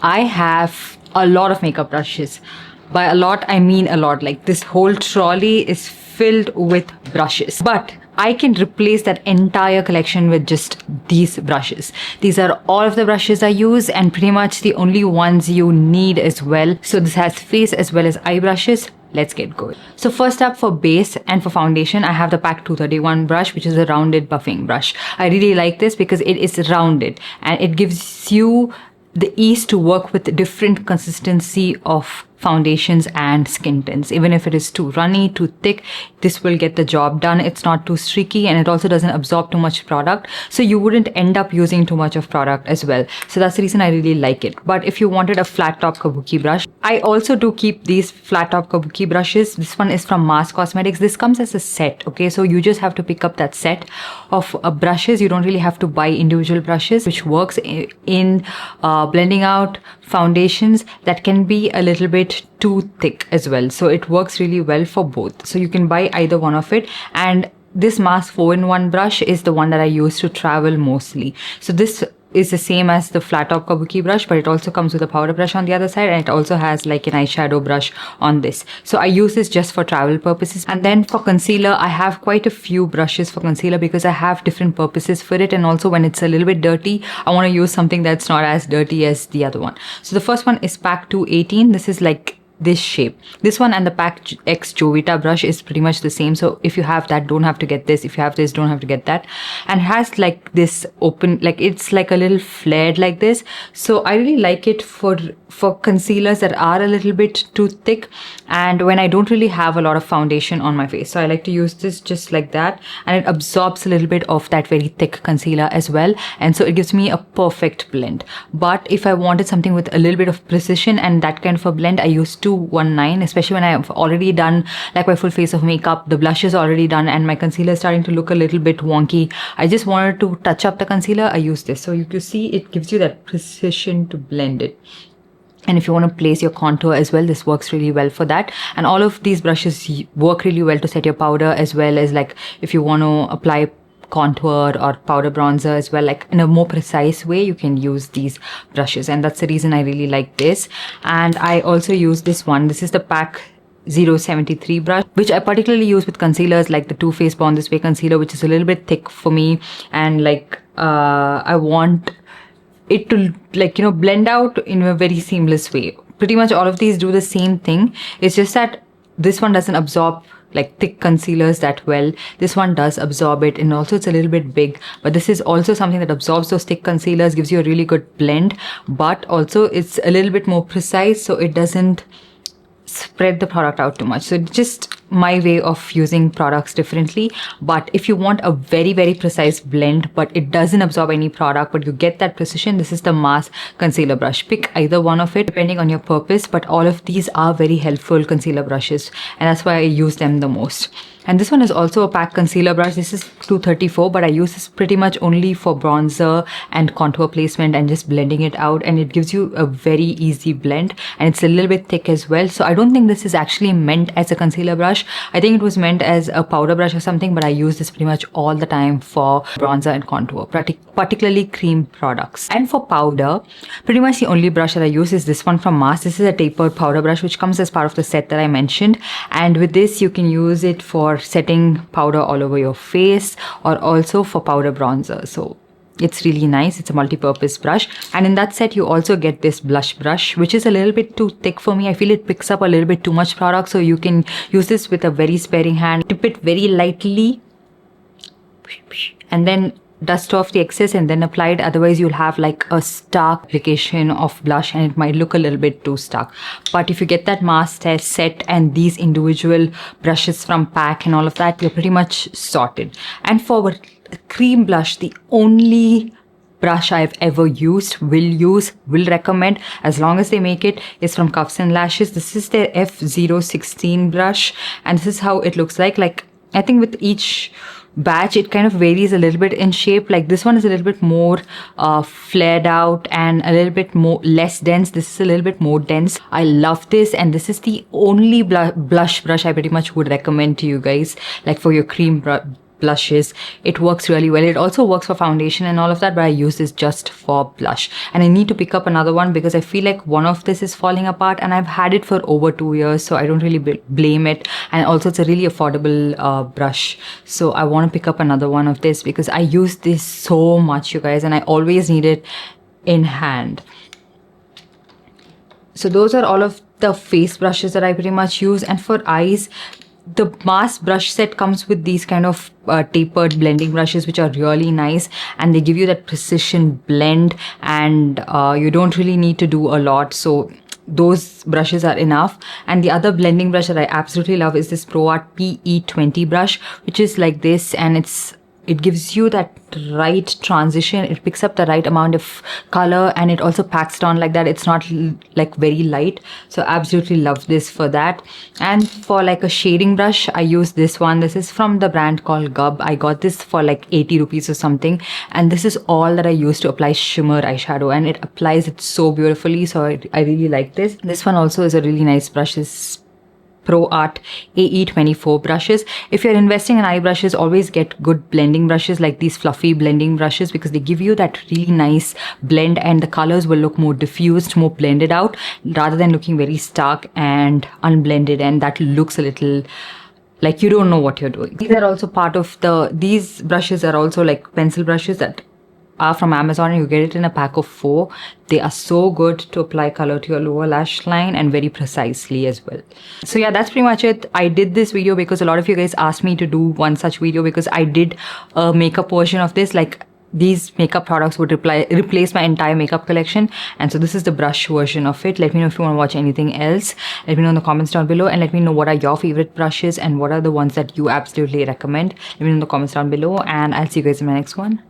I have a lot of makeup brushes. By a lot, I mean a lot. Like this whole trolley is filled with brushes. But I can replace that entire collection with just these brushes. These are all of the brushes I use and pretty much the only ones you need as well. So this has face as well as eye brushes. Let's get going. So first up, for base and for foundation, I have the PAC 231 brush, which is a rounded buffing brush. I really like this because it is rounded and it gives you the ease to work with different consistency of foundations and skin tints. Even if it is too runny, too thick, this will get the job done. It's not too streaky and it also doesn't absorb too much product. So you wouldn't end up using too much of product as well. So that's the reason I really like it. But if you wanted a flat top kabuki brush, I also do keep these flat top kabuki brushes. This one is from Mars Cosmetics. This comes as a set. Okay, so you just have to pick up that set of brushes. You don't really have to buy individual brushes, which works in blending out foundations that can be a little bit too thick as well. So it works really well for both. So you can buy either one of it. And this Mars 4-in-1 brush is the one that I use to travel mostly. So this is the same as the flat top kabuki brush, but it also comes with a powder brush on the other side, and it also has like an eyeshadow brush on this. So I use this just for travel purposes. And then for concealer, I have quite a few brushes for concealer because I have different purposes for it. And also when it's a little bit dirty, I want to use something that's not as dirty as the other one. So the first one is PAC 218. This is like this shape. This one and the PAC X Jovita brush is pretty much the same. So if you have that, don't have to get this. If you have this, don't have to get that. And it has like this open, like it's like a little flared like this. So I really like it for concealers that are a little bit too thick and when I don't really have a lot of foundation on my face. So I like to use this just like that, and it absorbs a little bit of that very thick concealer as well. And so it gives me a perfect blend. But if I wanted something with a little bit of precision and that kind of a blend, I use 219, especially when I have already done like my full face of makeup, the blush is already done and my concealer is starting to look a little bit wonky. I just wanted to touch up the concealer. I use this. So you can see it gives you that precision to blend it. And if you want to place your contour as well, this works really well for that. And all of these brushes work really well to set your powder, as well as like if you want to apply contour or powder bronzer as well, like in a more precise way, you can use these brushes. And that's the reason I really like this. And I also use this one. This is the PAC 073 brush, which I particularly use with concealers like the Too Faced Born This Way concealer, which is a little bit thick for me. And like I want it to like, you know, blend out in a very seamless way. Pretty much all of these do the same thing. It's just that this one doesn't absorb like thick concealers that well. This one does absorb it, and also it's a little bit big, but this is also something that absorbs those thick concealers, gives you a really good blend, but also it's a little bit more precise, so it doesn't spread the product out too much. So just my way of using products differently. But if you want a very, very precise blend, but it doesn't absorb any product, but you get that precision, this is the Mars concealer brush. Pick either one of it depending on your purpose, but all of these are very helpful concealer brushes, and that's why I use them the most. And this one is also a PAC concealer brush. This is 234, but I use this pretty much only for bronzer and contour placement and just blending it out, and it gives you a very easy blend, and it's a little bit thick as well. So I don't think this is actually meant as a concealer brush. I think it was meant as a powder brush or something, but I use this pretty much all the time for bronzer and contour, particularly cream products. And for powder, pretty much the only brush that I use is this one from Mars. This is a tapered powder brush, which comes as part of the set that I mentioned. And with this, you can use it for setting powder all over your face or also for powder bronzer. So it's really nice. It's a multi-purpose brush. And in that set, you also get this blush brush, which is a little bit too thick for me. I feel it picks up a little bit too much product. So you can use this with a very sparing hand. Dip it very lightly and then dust off the excess and then apply it. Otherwise, you'll have like a stark application of blush and it might look a little bit too stark. But if you get that mask test set and these individual brushes from PAC and all of that, you're pretty much sorted. And for cream blush, the only brush I've ever used, will recommend, as long as they make it, is from Cuffs and Lashes. This is their F016 brush, and this is how it looks like. Like, I think with each batch it kind of varies a little bit in shape. Like this one is a little bit more flared out and a little bit more less dense. This is a little bit more dense. I love this, and this is the only blush brush I pretty much would recommend to you guys, like for your cream blushes, it works really well. It also works for foundation and all of that, but I use this just for blush. And I need to pick up another one because I feel like one of this is falling apart, and I've had it for over 2 years, so I don't really blame it. And also it's a really affordable brush, so I want to pick up another one of this because I use this so much, you guys, and I always need it in hand. So those are all of the face brushes that I pretty much use. And for eyes, the mask brush set comes with these kind of tapered blending brushes, which are really nice, and they give you that precision blend, and you don't really need to do a lot, so those brushes are enough. And the other blending brush that I absolutely love is this Pro Art PE20 brush, which is like this, and it gives you that right transition. It picks up the right amount of color, and it also packs it on like that. It's not like very light, so absolutely love this for that. And for like a shading brush, I use this one. This is from the brand called Gub. I got this for like 80 rupees or something, and this is all that I use to apply shimmer eyeshadow, and it applies it so beautifully, so I really like this. This one also is a really nice brush. This Pro Art AE24 brushes. If you're investing in eye brushes, always get good blending brushes like these fluffy blending brushes, because they give you that really nice blend, and the colors will look more diffused, more blended out, rather than looking very stark and unblended, and that looks a little like you don't know what you're doing. These are also part of these brushes are also like pencil brushes that are from Amazon, and you get it in a pack of 4. They are so good to apply color to your lower lash line, and very precisely as well. So yeah, that's pretty much it. I did this video because a lot of you guys asked me to do one such video, because I did a makeup version of this. Like, these makeup products would replace my entire makeup collection, and so this is the brush version of it. Let me know if you want to watch anything else. Let me know in the comments down below, and let me know what are your favorite brushes and what are the ones that you absolutely recommend. Let me know in the comments down below, and I'll see you guys in my next one.